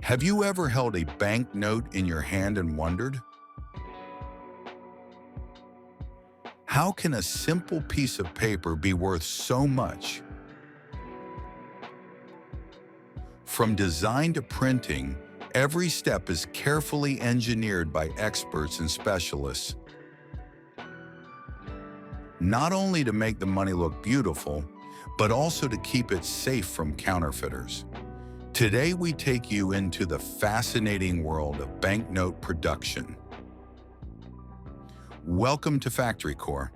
Have you ever held a banknote in your hand and wondered, how can a simple piece of paper be worth so much? From design to printing, every step is carefully engineered by experts and specialists, not only to make the money look beautiful, but also to keep it safe from counterfeiters. Today, we take you into the fascinating world of banknote production. Welcome to FactoryCore.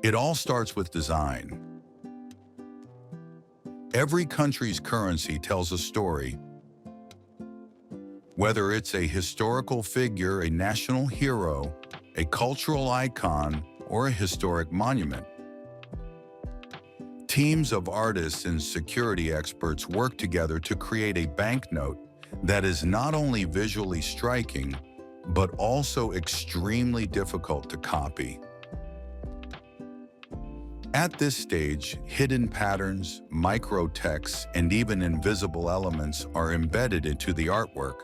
It all starts with design. Every country's currency tells a story. Whether it's a historical figure, a national hero, a cultural icon, or a historic monument. Teams of artists and security experts work together to create a banknote that is not only visually striking, but also extremely difficult to copy. At this stage, hidden patterns, micro-texts, and even invisible elements are embedded into the artwork.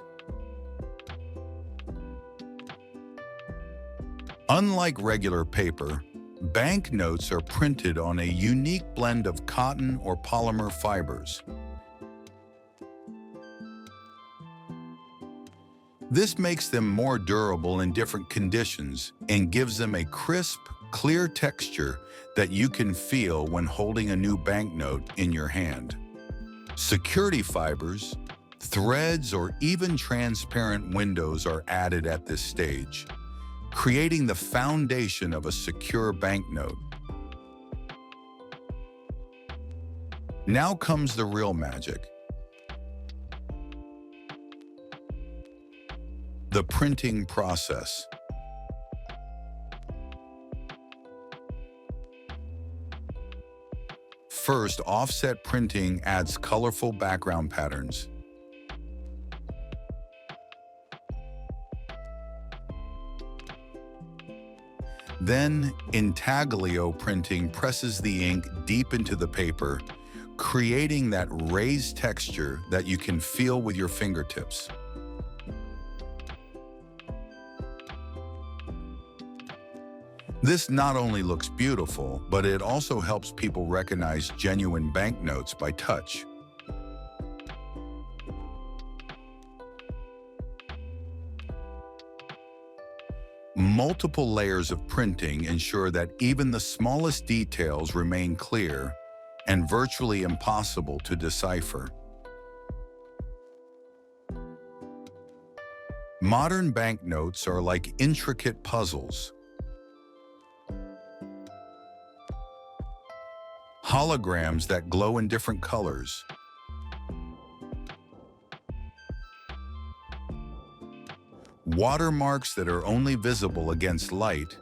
Unlike regular paper, banknotes are printed on a unique blend of cotton or polymer fibers. This makes them more durable in different conditions and gives them a crisp, clear texture that you can feel when holding a new banknote in your hand. Security fibers, threads, or even transparent windows are added at this stage, creating the foundation of a secure banknote. Now comes the real magic. The printing process. First, offset printing adds colorful background patterns. Then, intaglio printing presses the ink deep into the paper, creating that raised texture that you can feel with your fingertips. This not only looks beautiful, but it also helps people recognize genuine banknotes by touch. Multiple layers of printing ensure that even the smallest details remain clear and virtually impossible to decipher. Modern banknotes are like intricate puzzles. Holograms that glow in different colors. Watermarks that are only visible against light.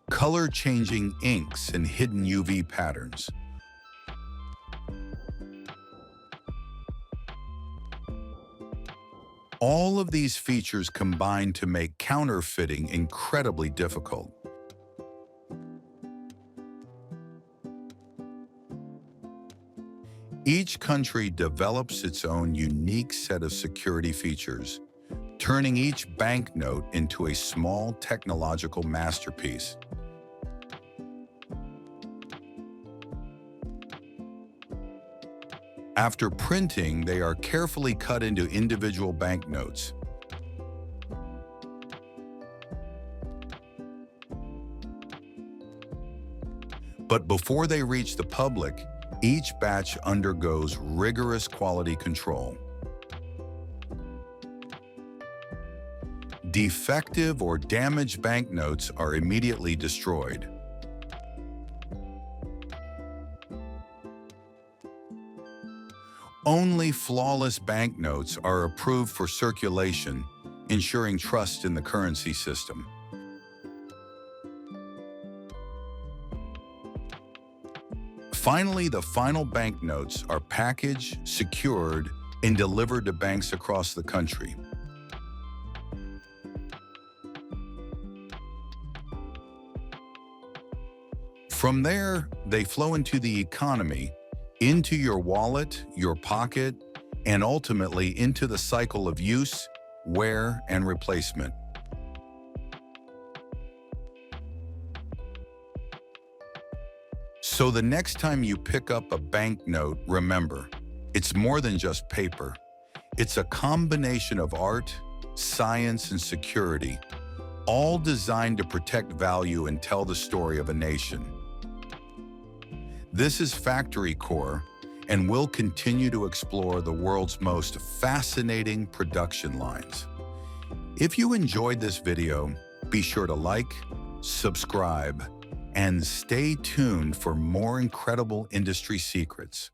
Color-changing inks and hidden UV patterns. All of these features combine to make counterfeiting incredibly difficult. Each country develops its own unique set of security features, turning each banknote into a small technological masterpiece. After printing, they are carefully cut into individual banknotes. But before they reach the public, each batch undergoes rigorous quality control. Defective or damaged banknotes are immediately destroyed. Only flawless banknotes are approved for circulation, ensuring trust in the currency system. Finally, the final banknotes are packaged, secured, and delivered to banks across the country. From there, they flow into the economy, into your wallet, your pocket, and ultimately into the cycle of use, wear, and replacement. So the next time you pick up a banknote, remember, it's more than just paper. It's a combination of art, science, and security, all designed to protect value and tell the story of a nation. This is FactoryCore, and we'll continue to explore the world's most fascinating production lines. If you enjoyed this video, be sure to like, subscribe, and stay tuned for more incredible industry secrets.